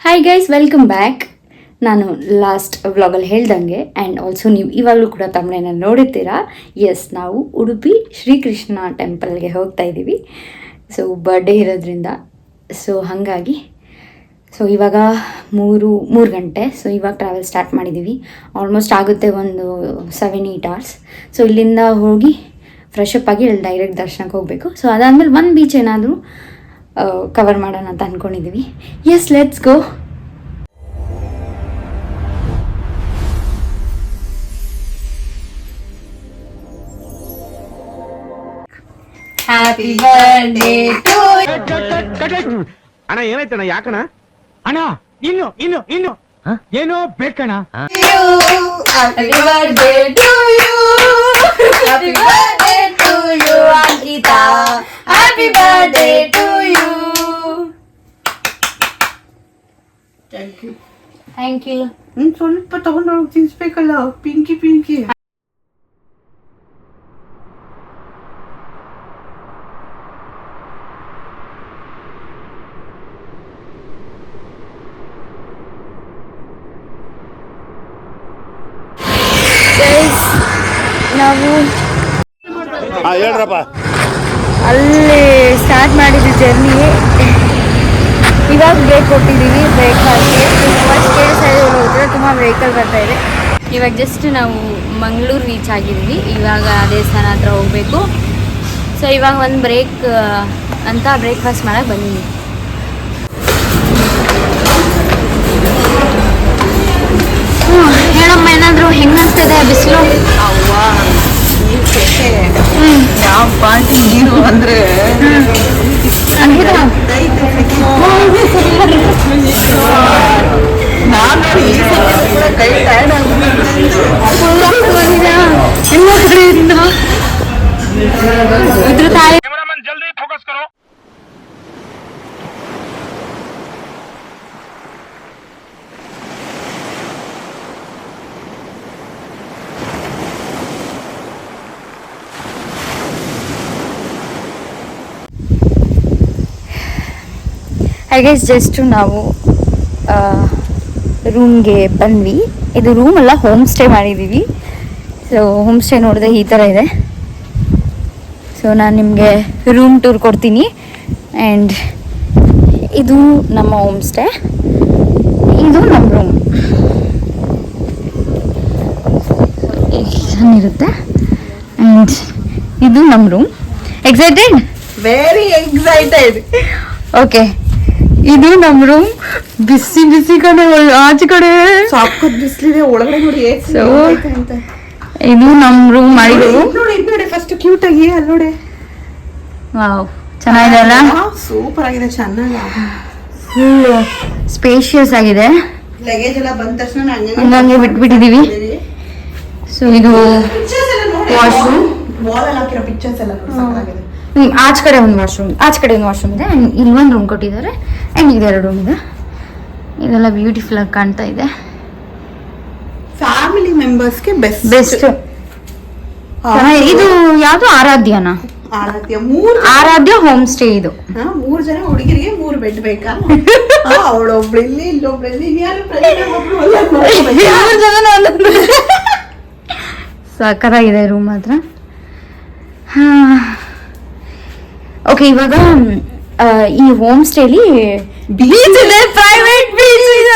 Hi guys, welcome back. ನಾನು last ವ್ಲಾಗಲ್ಲಿ ಹೇಳ್ದಂಗೆ ಆ್ಯಂಡ್ ಆಲ್ಸೋ ನೀವು ಇವಾಗಲೂ ಕೂಡ ತಮ್ಮನೇನ ನೋಡಿರ್ತೀರಾ. ಎಸ್, ನಾವು ಉಡುಪಿ ಶ್ರೀಕೃಷ್ಣ ಟೆಂಪಲ್ಗೆ ಹೋಗ್ತಾ ಇದ್ದೀವಿ. ಸೊ ಬರ್ಡೇ ಇರೋದ್ರಿಂದ ಹಾಗಾಗಿ ಇವಾಗ ಮೂರು ಗಂಟೆ. ಸೊ ಇವಾಗ ಟ್ರಾವೆಲ್ ಸ್ಟಾರ್ಟ್ ಮಾಡಿದ್ದೀವಿ. ಆಲ್ಮೋಸ್ಟ್ ಆಗುತ್ತೆ ಒಂದು 7-8 hours. ಸೊ ಇಲ್ಲಿಂದ ಹೋಗಿ ಫ್ರೆಶ್ ಅಪ್ ಆಗಿ ಇಲ್ಲಿ ಡೈರೆಕ್ಟ್ ದರ್ಶನಕ್ಕೆ ಹೋಗಬೇಕು. ಸೊ ಅದಾದಮೇಲೆ ಒಂದು ಬೀಚ್ ಏನಾದರೂ ಕವರ್ ಮಾಡೋಣ ಅಂತ ಅಂದ್ಕೊಂಡಿದ್ದೀವಿ. Yes, let's go. Happy birthday to ಅಣ್ಣ ಏನಾಯ್ತಣ್ಣ? ಯಾಕಣ್ಣ? ಅಣ್ಣ ಇನ್ನು ಇನ್ನು ಇನ್ನು ಏನೋ ಬೇಕಣ್ಣ. Happy birthday to you, happy birthday to you Ankita, happy birthday to you. Thank you. ಸ್ವಲ್ಪ ತಗೊಂಡೋಗಿ ತಿನ್ಸ್ಬೇಕಲ್ಲ, ಪಿಂಕಿ. ನಾವು ಹೇಳ್ರಪ್ಪ. ಅಲ್ಲಿ ಸ್ಟಾರ್ಟ್ ಮಾಡಿದ್ವಿ ಜರ್ನಿ. ಇವಾಗ ಬ್ರೇಕ್ ಕೊಟ್ಟಿದ್ದೀವಿ. ಬ್ರೇಕ್ ಹಾಕಿ ಸೈಡ್ ಹೋದ್ರೆ ತುಂಬ ವೆಹಿಕಲ್ ಬರ್ತಾ ಇದೆ. ಇವಾಗ ಜಸ್ಟ್ ನಾವು ಮಂಗಳೂರು ರೀಚ್ ಆಗಿದ್ದೀವಿ. ಇವಾಗ ದೇವಸ್ಥಾನ ಹತ್ರ ಹೋಗಬೇಕು. ಸೊ ಇವಾಗ ಒಂದು ಬ್ರೇಕ್ ಅಂತ ಬ್ರೇಕ್ಫಾಸ್ಟ್ ಮಾಡೋಕ್ಕೆ ಬಂದಿದ್ದೀವಿ. ಹೇಳಮ್ಮ, ಏನಾದರೂ ಹೆಂಗೆ ಅನಿಸ್ತದೆ ಬಿಸಿಲು? ಯಾವ ಪಾರ್ಟಿ ನೀರು ಅಂದ್ರೆ ಕೈ ಟೈರ್ಡ್ ಇದ್ರ ತಾಯಿ ಜಲ್ದಿ ಫೋಕಸ್ ಕರೋ. ಹಾಗೆ ಜಸ್ಟ್ ನಾವು ರೂಮ್ಗೆ ಬಂದ್ವಿ. ಇದು ರೂಮ್ ಅಲ್ಲ, ಹೋಮ್ ಸ್ಟೇ ಮಾಡಿದ್ದೀವಿ. ಸೊ ಹೋಮ್ ಸ್ಟೇ ನೋಡಿದ್ರೆ ಈ ಥರ ಇದೆ. ಸೊ ನಾನು ನಿಮಗೆ ರೂಮ್ ಟೂರ್ ಕೊಡ್ತೀನಿ. ಆ್ಯಂಡ್ ಇದು ನಮ್ಮ ಹೋಮ್ ಸ್ಟೇ, ಇದು ನಮ್ಮ ರೂಮ್. ಚೆನ್ನಾಗಿರುತ್ತೆ. ಆ್ಯಂಡ್ ಇದು ನಮ್ಮ room. Excited? Very excited. Okay, ಇದು ನಮ್ಮ ರೂಮ್. ಬಿಸಿ ಕಡೆ ಆಚೆ ಕಡೆ ಸಾಕತ್ ಬಿಸ್ಲಿದೆ. ಒಳಗಡೆ ನೋಡಿ ಸೊ ಇದು ನಮ್ಮ ರೂಮ್ ಮಾಡಿದ್ರು. ನೋಡಿ ಫಸ್ಟ್ ಕ್ಯೂಟ್ ಆಗಿ ಅಲ್ಲಿ ನೋಡಿ. ವಾವ್, ಚೆನ್ನಾಗಿದೆ ಅಲ್ಲ? ಸೂಪರ್ ಆಗಿದೆ, ಚೆನ್ನಾಗಿ ಫುಲ್ ಸ್ಪೇಷಿಯಸ್ ಆಗಿದೆ. ಲಗೇಜ್ ಎಲ್ಲ ಬಂದ ತಕ್ಷಣ ಹಂಗಂಗೆ ಬಿಟ್ಬಿಟ್ಟಿದೀವಿ. ಸೊ ಇದು ವಾಶ್ರೂಮ್. ವಾಲ್ ಅಲ್ಲಿ ಹಾಕಿರೋ ಪಿಕ್ಚರ್ಸ್ ಎಲ್ಲ ಸಕ್ಕತ್ತಾಗಿದೆ. ಆಚೆ ಕಡೆ ಒಂದು ವಾಶ್ರೂಮ್ ಇದೆ. ಆ್ಯಂಡ್ ಇಲ್ಲೊಂದು ರೂಮ್ ಕೊಟ್ಟಿದ್ದಾರೆ. ಆ್ಯಂಡ್ ಇದೆರಡು ರೂಮ್ ಇದೆ. ಇದೆಲ್ಲ ಬ್ಯೂಟಿಫುಲ್ ಆಗಿ ಕಾಣ್ತಾ ಇದೆ. ಫ್ಯಾಮಿಲಿ ಮೆಂಬರ್ಸ್ಗೆ ಬೆಸ್ಟ್. ಇದು ಯಾವುದು? ಆರಾಧ್ಯನಾ? ಆರಾಧ್ಯ ಹೋಮ್ ಸ್ಟೇ ಇದು. 3 ಜನ ಹುಡುಗಿರಿಗೆ 3 ಬೆಡ್ ಬೇಕಾ? ಅವಳೊಬ್ಳು ಇಲ್ಲಿ, ಇಲ್ಲೊಬ್ಳು ಇಲ್ಲಿ, ಸಕ್ಕತ್ತಾಗಿದೆ ರೂಮ್ ಮಾತ್ರ. ಓಕೆ, ಇವಾಗ ಈ ಹೋಮ್ ಸ್ಟೇಲಿ ಬೀಚ್ ಇದೆ, ಪ್ರೈವೇಟ್ ಬೀಚ್ ಇದೆ.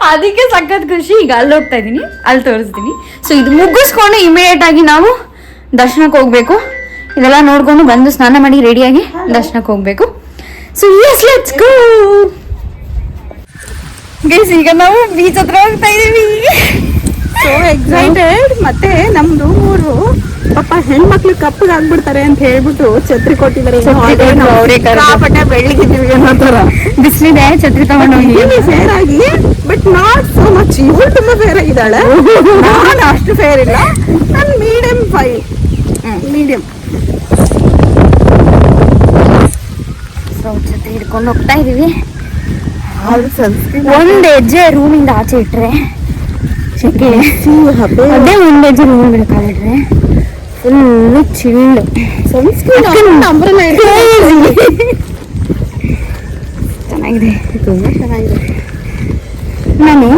ಅದಕ್ಕೆ ಸಖತ್ ಖುಷಿ. ಈಗ ಅಲ್ಲಿ ಹೋಗ್ತಾ ಇದ್ದೀನಿ, ಅಲ್ಲಿ ತೋರಿಸ್ತೀನಿ. ಸೊ ಇದು ಮುಗಿಸ್ಕೊಂಡು ಇಮಿಡಿಯೇಟ್ ಆಗಿ ನಾವು ದರ್ಶನಕ್ಕೆ ಹೋಗ್ಬೇಕು. ಇದೆಲ್ಲ ನೋಡ್ಕೊಂಡು ಬಂದು ಸ್ನಾನ ಮಾಡಿ ರೆಡಿಯಾಗಿ ದರ್ಶನಕ್ಕೆ ಹೋಗ್ಬೇಕು. So yes, let's go guys. ಈಗ ನಾವು ಬೀಚ್ ಹತ್ರ ಹೋಗ್ತಾ ಇದೀವಿ. So excited. ಮತ್ತೆ ನಮ್ದು ಊರು ಪಾಪ ಹೆಣ್ಮಕ್ಳು ಕಪ್ಪಗೆ ಆಗ್ಬಿಡ್ತಾರೆ ಅಂತ ಹೇಳ್ಬಿಟ್ಟು ಛತ್ರಿ ಕೊಟ್ಟಿದ್ದಾರೆ. ಸಿಕ್ಕಾಪಟ್ಟೆ ಬೆಳ್ಳಿಗಿದ್ದೀವಿ ಅನ್ನೋ ಥರ ಬಿಸಿಲಿದೆ. ಛತ್ರಿ ತಗೊಂಡೋಗಿ ಫೇರ್ ಆಗಿ, ಬಟ್ ನಾಟ್ ಸೋ ಮಚ್. ಇವಳು ತುಂಬಾ ಫೇರ್ ಆಗಿದ್ದಾಳೆ, ನಾನು ಅಷ್ಟು ಫೇರ್ ಇಲ್ಲ. ನಾನು ಮೀಡಿಯಂ ಮೀಡಿಯಂ. ಸೊ ಛತ್ರಿ ಹಿಡ್ಕೊಂಡು ಹೋಗ್ತಾ ಇದೀವಿ. ಒಂದು ಹೆಜ್ಜೆ ರೂಮಿಂದ ಆಚೆ ಇಟ್ರೆ ಅದೇ ಒಂದು ಹೆಜ್ಜೆ ರೂಮಿಂದ ಕಾಲಿಟ್ರೆ ಫುಲ್ ಚಿಲ್ಲು. ಚೆನ್ನಾಗಿದೆ. ತುಂಬ ಚೆನ್ನಾಗಿದೆ. ನಾನು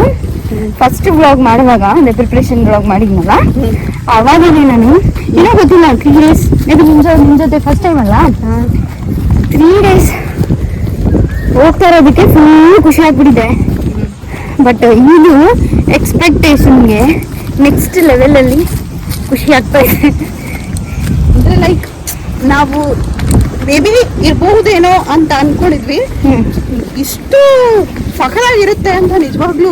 ಫಸ್ಟ್ ವ್ಲಾಗ್ ಮಾಡುವಾಗ ಅಂದರೆ ಪ್ರಿಪ್ರೇಷನ್ ವ್ಲಾಗ್ ಮಾಡಿದ್ನಲ್ಲ, ಅವಾಗಲೇ ನಾನು ಏನೋ ಗೊತ್ತಿಲ್ಲ 3 days ನಿಮ್ಮ ಜೊತೆ ಫಸ್ಟ್ ಟೈಮ್ ಅಲ್ಲ, 3 days ಹೋಗ್ತಾ ಇರೋದಕ್ಕೆ ಫುಲ್ ಖುಷಿ ಆಗ್ಬಿಟ್ಟಿದೆ. ಬಟ್ ಇದು ಎಕ್ಸ್ಪೆಕ್ಟೇಷನ್ಗೆ ನೆಕ್ಸ್ಟ್ ಲೆವೆಲಲ್ಲಿ ಖುಷಿ ಆಗ್ತಾ ಇದೆ. ಅಂದರೆ ಲೈಕ್ ನಾವು ಮೇ ಬಿ ಇರಬಹುದೇನೋ ಅಂತ ಅನ್ಕೊಂಡಿದ್ವಿ. ಇಷ್ಟು ಸಖತ್ತಾಗಿರುತ್ತೆ ಅಂತ ನಿಜವಾಗ್ಲೂ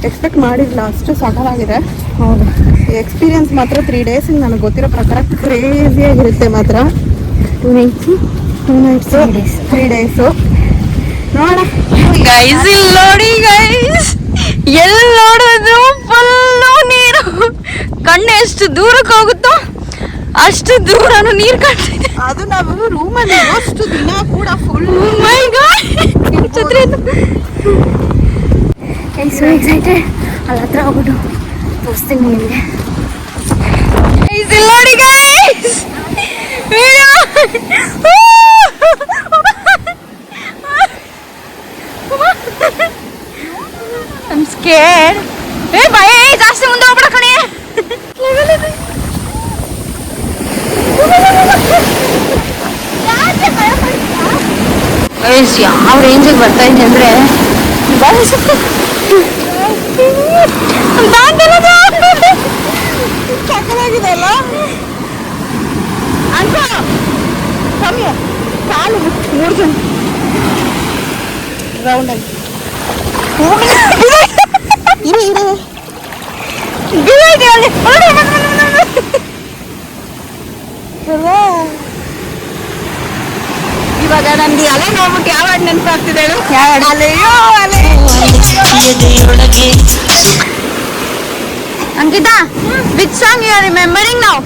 ಎಕ್ಸ್ಪೆಕ್ಟ್ ಮಾಡಿರಲಿಲ್ಲ. ಅಷ್ಟು ಸಖತ್ತಾಗಿದೆ. ಹೌದು, ಎಕ್ಸ್ಪೀರಿಯನ್ಸ್ ಮಾತ್ರ 3 days ನನಗೆ ಗೊತ್ತಿರೋ ಪ್ರಕಾರ ಕ್ರೇಜಿಯಾಗಿರುತ್ತೆ ಮಾತ್ರ. 2 nights 3 days ನೋಡೋಣ. ಗೈಸ್ ಇಲ್ಲಿ ನೋಡಿ ಗೈಸ್, ಎಲ್ಲಿ ನೋಡಿದ್ರು ಫುಲ್ಲು ನೀರು. ಕಣ್ಣು ಎಷ್ಟು ದೂರಕ್ಕೆ ಹೋಗುತ್ತೋ ಅಷ್ಟು ದೂರನು ನೀರು ಕಾಣ್ತಿದೆ. ಅದು ನಾವು ರೂಮಲ್ಲಿ ಅಷ್ಟು ದಿನ ಕೂಡ ಫುಲ್ ಮೈ ಗಾಡ್, ಛತ್ರಿ ಸೊ ಎಕ್ಸೈಟೆಡ್. ಅಲ್ಲಿ ಹತ್ರ ಹೋಗ್ಬಿಟ್ಟು ತೋರಿಸ್ತೀನಿ ನಿಮಗೆ. ಇಲ್ಲಿ ನೋಡಿ ಗೈಸ್, I'm scared. ಭಯ ಜಾಸ್ತಿ ಮುಂದೆ ಹೋಗ್ಬಿಡ ಕಣೆ. ಯಾವ ರೇಂಜಿಗೆ ಬರ್ತಾ ಇದೆ ಅಂದ್ರೆ ಸಕ್ಕತ್ತಾಗಿದೆ ಅಲ್ಲ. ಅಂತ ಕಮ್ಮಿ ಕಾಲು 3 ಜನ ರೌಂಡ್ ಆಗಿ ಇವಾಗ ನಮ್ಗೆ ಅಲೆ ನೋಡ್ಬಿಟ್ಟು ಯಾವ ಹಾಡು ನೆನಪಾಗ್ತಿದೆ ಹೇಳು? ಅಲೆಯೋ ಅಲೆ. Ankita, which song you are remembering now?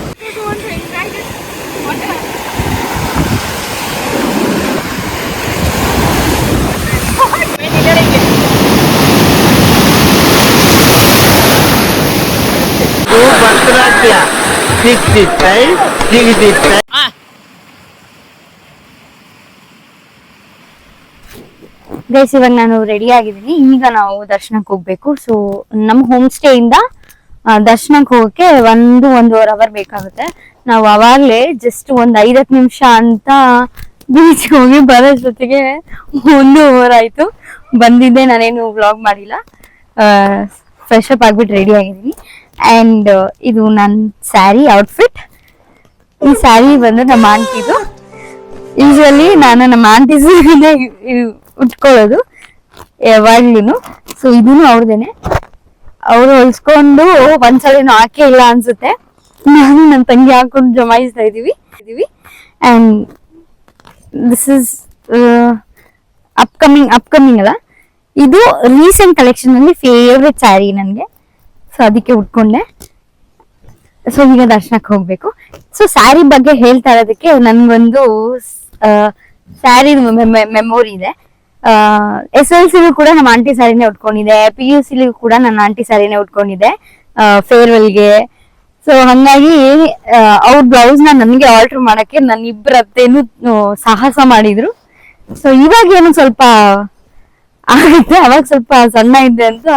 Bharatanatyam 65 guys, ಇವಾಗ ನಾನು ರೆಡಿ ಆಗಿದ್ದೀನಿ. ಈಗ ನಾವು ದರ್ಶನಕ್ಕೆ ಹೋಗ್ಬೇಕು. ಸೊ ನಮ್ಮ ಹೋಮ್ ಸ್ಟೇ ಇಂದ ದರ್ಶನಕ್ಕೆ ಹೋಗಕ್ಕೆ 1-1.5 hour ಬೇಕಾಗುತ್ತೆ. ನಾವು ಅವಾಗಲೇ ಜಸ್ಟ್ ಒಂದು 5-10 ನಿಮಿಷ ಅಂತ ಬೀಚ್ಗೆ ಹೋಗಿ ಬರೋಷ್ಟೊತ್ತಿಗೆ 1 hour ಆಯ್ತು. ಬಂದಿದ್ದೆ, ನಾನೇನು ವ್ಲಾಗ್ ಮಾಡಿಲ್ಲ. ಫ್ರೆಶ್ ಅಪ್ ಆಗ್ಬಿಟ್ಟು ರೆಡಿ ಆಗಿದ್ದೀನಿ. ಆ್ಯಂಡ್ ಇದು ನನ್ನ ಸ್ಯಾರಿ ಔಟ್ಫಿಟ್. ಈ ಸ್ಯಾರಿ ಬಂದು ನಮ್ಮ ಆಂಟಿದು. ಯೂಶುವಲಿ ನಾನು ನಮ್ಮ ಆಂಟೀಸ್ ಉಟ್ಕೊಳ್ಳೋದು ಯಾವಾಗ್ಲೂ. ಸೊ ಇದೂ ಅವ್ರದೇನೆ. ಅವರು ಹೊಲ್ಸ್ಕೊಂಡು ಒಂದ್ಸಲಿನೂ ಹಾಕೇ ಇಲ್ಲ ಅನ್ಸುತ್ತೆ. ನಾನು ನನ್ನ ತಂಗಿ ಹಾಕೊಂಡು ಜಮಾಯಿಸ್ತಾ ಇದೀವಿ. ಆ್ಯಂಡ್ ದಿಸ್ ಇಸ್ ಅಪ್ಕಮಿಂಗ್ ಅಲ್ಲ, ಇದು ರೀಸೆಂಟ್ ಕಲೆಕ್ಷನ್ ಅಲ್ಲಿ ಫೇವ್ರೆಟ್ ಸ್ಯಾರಿ ನನಗೆ. ಸೊ ಅದಕ್ಕೆ ಉಟ್ಕೊಂಡೆ. ಸೊ ಈಗ ದರ್ಶನಕ್ಕೆ ಹೋಗ್ಬೇಕು. ಸೊ ಸ್ಯಾರಿ ಬಗ್ಗೆ ಹೇಳ್ತಾ ಇರೋದಕ್ಕೆ ನನ್ಗೊಂದು ಸ್ಯಾರಿ ಮೆಮೊರಿ ಇದೆ. SLCಲೂ ಕೂಡ ನಮ್ಮ ಆಂಟಿ ಸ್ಯಾರಿನೇ ಉಟ್ಕೊಂಡಿದ್ದೆ. PUCಲೂ ಕೂಡ ನನ್ನ ಆಂಟಿ ಸ್ಯಾರಿನೇ ಉಟ್ಕೊಂಡಿದ್ದೆ ಫೇರ್ವೆಲ್ಗೆ. ಸೊ ಹಂಗಾಗಿ ಅವ್ರ ಬ್ಲೌಸ್ ನನಗೆ ಆಲ್ಟರ್ ಮಾಡಕ್ಕೆ ನನ್ನ ಇಬ್ಬರ ಅತ್ತೆನೂ ಸಾಹಸ ಮಾಡಿದ್ರು. ಸೊ ಇವಾಗ ಏನು ಸ್ವಲ್ಪ ಆಗುತ್ತೆ, ಅವಾಗ ಸ್ವಲ್ಪ ಸಣ್ಣ ಇದ್ದೆ ಅಂತ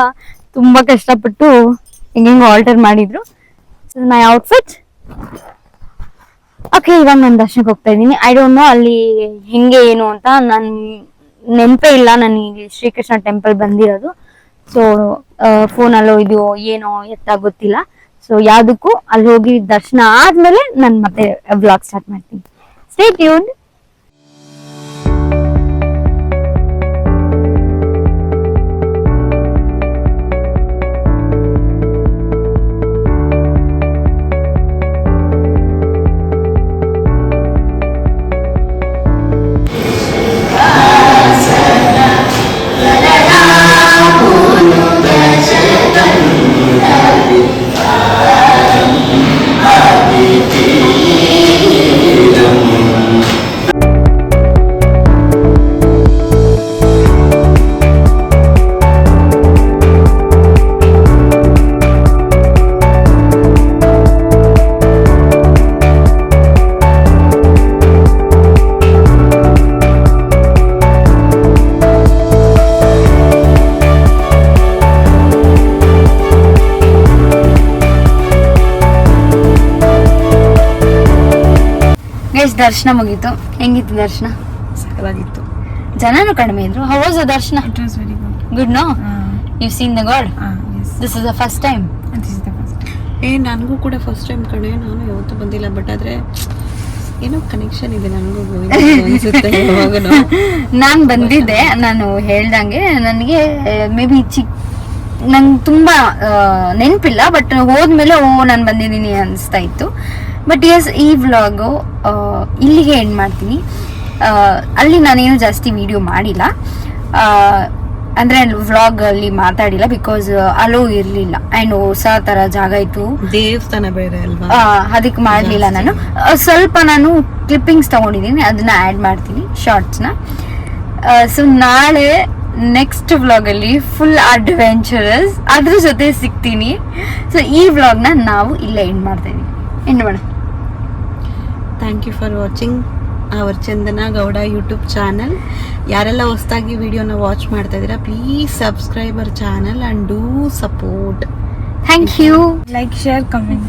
ತುಂಬಾ ಕಷ್ಟಪಟ್ಟು ಹೆಂಗೆಂಗೋ ಆಲ್ಟರ್ ಮಾಡಿದ್ರು. ಮೈ ಔಟ್ಫಿಟ್. ಓಕೆ, ಇವಾಗ ನಾನು ದರ್ಶನಕ್ಕೆ ಹೋಗ್ತಾ ಇದ್ದೀನಿ. ಐ ಡೋಂಟ್ ನೋ ಅಲ್ಲಿ ಹೆಂಗೆ ಏನು ಅಂತ, ನನ್ ನೆನಪೇ ಇಲ್ಲ ನನಗೆ ಶ್ರೀಕೃಷ್ಣ ಟೆಂಪಲ್ ಬಂದಿರೋದು. ಸೊ ಫೋನಲ್ಲೋ ಇದು ಏನೋ ಎತ್ತ ಗೊತ್ತಿಲ್ಲ. ಸೊ ಯಾವ್ದಕ್ಕೂ ಅಲ್ಲಿ ಹೋಗಿ ದರ್ಶನ ಆದ್ಮೇಲೆ ನಾನು ಮತ್ತೆ ವ್ಲಾಗ್ ಸ್ಟಾರ್ಟ್ ಮಾಡ್ತೀನಿ. Stay tuned. ಗೈಸ್ ದರ್ಶನ ಮುಗೀತು. ಹೆಂಗಿತ್ತು ದರ್ಶನ? ಸಕಲಾಗಿತ್ತು. ಜನನು ಕಡಿಮೆ ಇದ್ರು. How was the darshan? It was very good. Good no? You seen the god? Yes. This is the first time. And this is the first. ನನಗೂ ಕೂಡ ಫಸ್ಟ್ ಟೈಮ್ ಕಣೆ, ನಾನು ಯಾವತ್ತೂ ಬಂದಿಲ್ಲ. ಬಟ್ ಆದ್ರೆ ಏನೋ ಕನೆಕ್ಷನ್ ಇದೆ ನನಗೂ ಅನ್ಸುತ್ತೆ ಯಾವಾಗನೂ. ನಾನು ಬಂದಿದ್ದೆ, ನಾನು ಹೇಳ್ದಂಗೆ ನನಗೆ ಮೇ ಬಿ ನಂಗೆ ತುಂಬ ನೆನಪಿಲ್ಲ, ಬಟ್ ಹೋದ್ಮೇಲೆ ನಾನು ಬಂದಿದ್ದೀನಿ ಅನಿಸ್ತಾ ಇತ್ತು. ಬಟ್ ಎಸ್, ಈ ವ್ಲಾಗು ಇಲ್ಲಿಗೆ ಎಂಡ್ ಮಾಡ್ತೀನಿ. ಅಲ್ಲಿ ನಾನೇನು ಜಾಸ್ತಿ ವಿಡಿಯೋ ಮಾಡಿಲ್ಲ, ಅಂದರೆ ವ್ಲಾಗಲ್ಲಿ ಮಾತಾಡಿಲ್ಲ, ಬಿಕಾಸ್ ಅಲೋ ಇರಲಿಲ್ಲ ಆ್ಯಂಡ್ ಹೊಸ ಥರ ಜಾಗ ಇತ್ತು, ದೇವಸ್ಥಾನ ಬೇರೆ ಅಲ್ವಾ, ಅದಕ್ಕೆ ಮಾಡಲಿಲ್ಲ. ನಾನು ಸ್ವಲ್ಪ ನಾನು ಕ್ಲಿಪ್ಪಿಂಗ್ಸ್ ತೊಗೊಂಡಿದ್ದೀನಿ, ಅದನ್ನ ಆ್ಯಡ್ ಮಾಡ್ತೀನಿ ಶಾರ್ಟ್ಸ್ನ. ಸೊ ನಾಳೆ ನೆಕ್ಸ್ಟ್ ವ್ಲಾಗಲ್ಲಿ ಫುಲ್ ಅಡ್ವೆಂಚರಸ್ ಅದ್ರ ಜೊತೆ ಸಿಗ್ತೀನಿ. ಸೊ ಈ ವ್ಲಾಗ್ನ ನಾವು ಇಲ್ಲೇ ಎಂಡ್ ಮಾಡ್ತಾ ಇದೀವಿ. ಎಂಡ್ ಮಾಡೋಣ. Thank you for watching our Chandana Gowda YouTube channel. ಯಾರೆಲ್ಲ ಹೊಸದಾಗಿ ವಿಡಿಯೋನ ವಾಚ್ ಮಾಡ್ತಾ ಇದ್ದೀರಾ, please subscribe our channel and do support. Thank you. Like, share, comment.